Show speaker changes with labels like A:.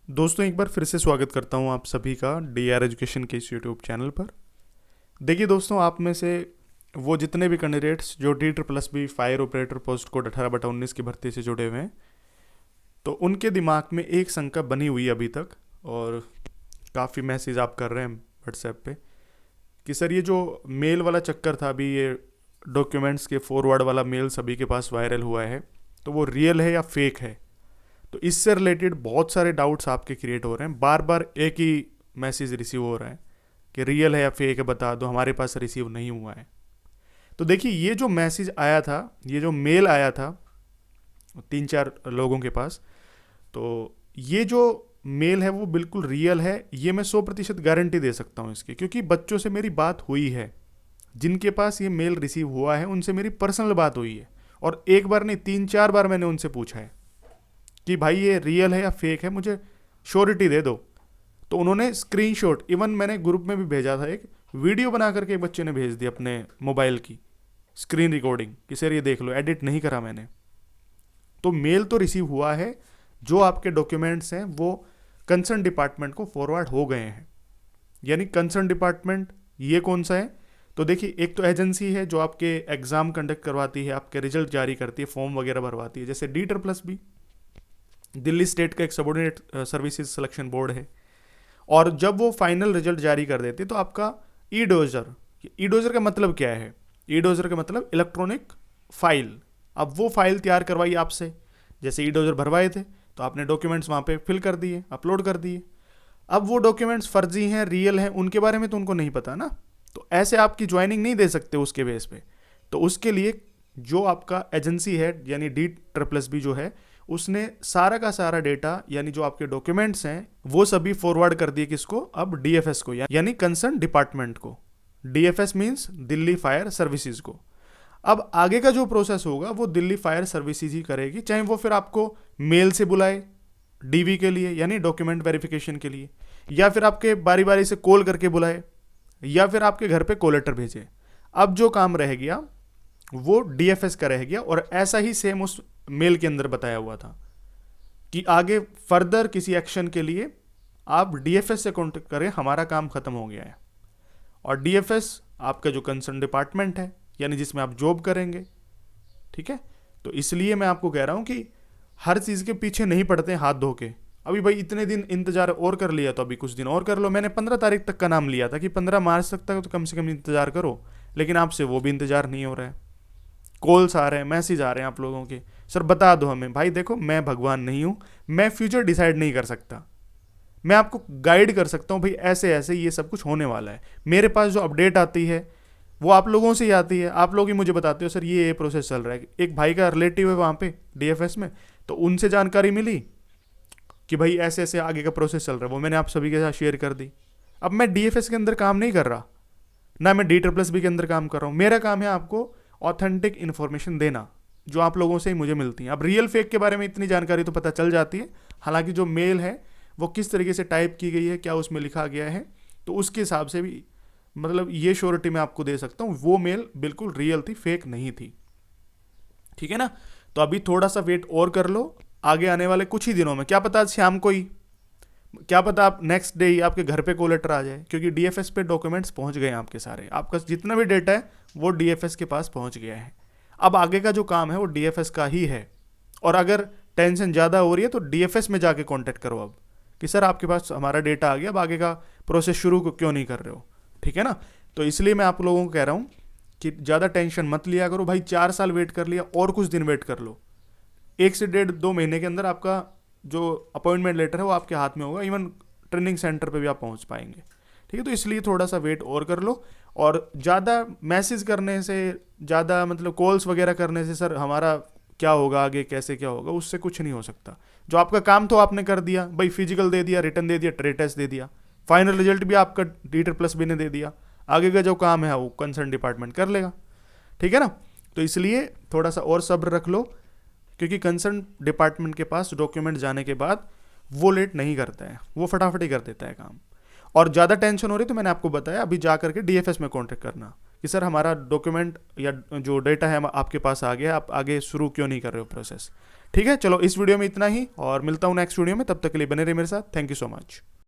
A: दोस्तों एक बार फिर से स्वागत करता हूं आप सभी का डी आर एजुकेशन के इस यूट्यूब चैनल पर। देखिए दोस्तों, आप में से वो जितने भी कैंडिडेट्स जो D++ fire operator post code 18/19 की भर्ती से जुड़े हुए हैं, तो उनके दिमाग में एक शंका बनी हुई है अभी तक, और काफ़ी मैसेज आप कर रहे हैं व्हाट्सएप पे कि सर ये जो मेल वाला चक्कर था, अभी ये डॉक्यूमेंट्स के फॉरवर्ड वाला मेल सभी के पास वायरल हुआ है, तो वो रियल है या फेक है। तो इससे रिलेटेड बहुत सारे डाउट्स आपके क्रिएट हो रहे हैं। बार बार एक ही मैसेज रिसीव हो रहा है कि रियल है या फेक है, बता दो, हमारे पास रिसीव नहीं हुआ है। तो देखिए, ये जो मैसेज आया था, ये जो मेल आया था 3-4 लोगों के पास, तो ये जो मेल है वो बिल्कुल रियल है। ये मैं 100% गारंटी दे सकता हूँ इसकी, क्योंकि बच्चों से मेरी बात हुई है जिनके पास ये मेल रिसीव हुआ है, उनसे मेरी पर्सनल बात हुई है। और एक बार नहीं, 3-4 बार मैंने उनसे पूछा है कि भाई ये रियल है या फेक है, मुझे श्योरिटी दे दो। तो उन्होंने स्क्रीनशॉट, इवन मैंने ग्रुप में भी भेजा था, एक वीडियो बना करके एक बच्चे ने भेज दी अपने मोबाइल की स्क्रीन रिकॉर्डिंग कि सर ये देख लो, एडिट नहीं करा मैंने। तो मेल तो रिसीव हुआ है, जो आपके डॉक्यूमेंट्स हैं वो कंसर्न डिपार्टमेंट को फॉरवर्ड हो गए हैं। यानी कंसर्न डिपार्टमेंट ये कौन सा है? तो देखिए, एक तो एजेंसी है जो आपके एग्जाम कंडक्ट करवाती है, आपके रिजल्ट जारी करती है, फॉर्म वगैरह भरवाती है, जैसे D++, दिल्ली स्टेट का एक सबॉर्डिनेट सर्विसेज सिलेक्शन बोर्ड है। और जब वो फाइनल रिजल्ट जारी कर देते तो आपका ई डोजर, ई डोजर का मतलब क्या है? ई डोजर का मतलब इलेक्ट्रॉनिक फाइल। अब वो फाइल तैयार करवाई आपसे, जैसे ई डोजर भरवाए थे तो आपने डॉक्यूमेंट्स वहाँ पे फिल कर दिए, अपलोड कर दिए। अब वो डॉक्यूमेंट्स फर्जी हैं, रियल हैं, उनके बारे में तो उनको नहीं पता ना, तो ऐसे आपकी ज्वाइनिंग नहीं दे सकते उसके बेस पे। तो उसके लिए जो आपका एजेंसी है यानी D++ जो है, उसने सारा का सारा डेटा यानी जो आपके डॉक्यूमेंट्स हैं वो सभी फॉरवर्ड कर दिए किसको? अब DFS को, यानी कंसर्न डिपार्टमेंट को। DFS means Delhi fire services को। अब आगे का जो प्रोसेस होगा वो दिल्ली फायर सर्विसेज ही करेगी, चाहे वो फिर आपको मेल से बुलाए DV के लिए यानी डॉक्यूमेंट वेरिफिकेशन के लिए, या फिर आपके बारी बारी से कॉल करके बुलाए, या फिर आपके घर पे कॉल लेटर भेजे। अब जो काम रह गया वो DFS का रह गया। और ऐसा ही सेम उस मेल के अंदर बताया हुआ था कि आगे फर्दर किसी एक्शन के लिए आप DFS से कॉन्टेक्ट करें, हमारा काम खत्म हो गया है। और DFS आपका जो कंसर्न डिपार्टमेंट है, यानी जिसमें आप जॉब करेंगे, ठीक है। तो इसलिए मैं आपको कह रहा हूं कि हर चीज़ के पीछे नहीं पड़ते हाथ धो के। अभी भाई इतने दिन इंतजार और कर लिया, तो अभी कुछ दिन और कर लो। मैंने 15 तारीख तक का नाम लिया था कि 15 मार्च तक तो कम से कम इंतजार करो, लेकिन आपसे वो भी इंतजार नहीं हो रहा है। कॉल्स आ रहे हैं, मैसेज आ रहे हैं आप लोगों के, सर बता दो हमें। भाई देखो, मैं भगवान नहीं हूँ, मैं फ्यूचर डिसाइड नहीं कर सकता। मैं आपको गाइड कर सकता हूँ, भाई ऐसे ऐसे ये सब कुछ होने वाला है। मेरे पास जो अपडेट आती है वो आप लोगों से ही आती है, आप लोग ही मुझे बताते हो सर ये प्रोसेस चल रहा है। एक भाई का रिलेटिव है वहाँ पे DFS में, तो उनसे जानकारी मिली कि भाई ऐसे ऐसे आगे का प्रोसेस चल रहा है, वो मैंने आप सभी के साथ शेयर कर दी। अब मैं DFS के अंदर काम नहीं कर रहा, ना मैं D++ के अंदर काम कर रहा हूँ। मेरा काम है आपको ऑथेंटिक इन्फॉर्मेशन देना, जो आप लोगों से ही मुझे मिलती है। अब रियल फेक के बारे में इतनी जानकारी तो पता चल जाती है, हालांकि जो मेल है वो किस तरीके से टाइप की गई है, क्या उसमें लिखा गया है, तो उसके हिसाब से भी मतलब ये श्योरिटी मैं आपको दे सकता हूँ वो मेल बिल्कुल रियल थी, फेक नहीं थी। ठीक है ना? तो अभी थोड़ा सा वेट और कर लो, आगे आने वाले कुछ ही दिनों में, क्या पता शाम को ही, क्या पता आप नेक्स्ट डे ही आपके घर पे कॉल लेटर आ जाए, क्योंकि DFS पे डॉक्यूमेंट्स पहुंच गए हैं आपके सारे, आपका जितना भी डेटा है वो DFS के पास पहुंच गया है। अब आगे का जो काम है वो DFS का ही है। और अगर टेंशन ज़्यादा हो रही है तो DFS में जाके कांटेक्ट करो अब कि सर आपके पास हमारा डेटा आ गया, अब आगे का प्रोसेस शुरू क्यों नहीं कर रहे हो? ठीक है ना? तो इसलिए मैं आप लोगों को कह रहा हूँ कि ज़्यादा टेंशन मत लिया करो भाई। 4 साल वेट कर लिया, और कुछ दिन वेट कर लो। 1 से 1.5-2 महीने के अंदर आपका जो अपॉइंटमेंट लेटर है वो आपके हाथ में होगा, इवन ट्रेनिंग सेंटर पे भी आप पहुंच पाएंगे। ठीक है? तो इसलिए थोड़ा सा वेट और कर लो। और ज़्यादा मैसेज करने से, ज़्यादा मतलब कॉल्स वगैरह करने से सर हमारा क्या होगा आगे, कैसे क्या होगा, उससे कुछ नहीं हो सकता। जो आपका काम तो आपने कर दिया भाई, फिजिकल दे दिया, रिटर्न दे दिया, ट्रेड टेस्ट दे दिया, फाइनल रिजल्ट भी आपका D++ ने दे दिया। आगे का जो काम है वो कंसर्न डिपार्टमेंट कर लेगा। ठीक है ना? तो इसलिए थोड़ा सा और सब्र रख लो, क्योंकि कंसर्न डिपार्टमेंट के पास डॉक्यूमेंट जाने के बाद वो लेट नहीं करता है, वो फटाफट ही कर देता है काम। और ज़्यादा टेंशन हो रही तो मैंने आपको बताया, अभी जा करके DFS में कांटेक्ट करना कि सर हमारा डॉक्यूमेंट या जो डेटा है आपके पास आ गया, आप आगे शुरू क्यों नहीं कर रहे हो प्रोसेस। ठीक है, चलो इस वीडियो में इतना ही और मिलता हूँ नेक्स्ट वीडियो में, तब तक के लिए बने रहिए मेरे साथ। Thank you so much.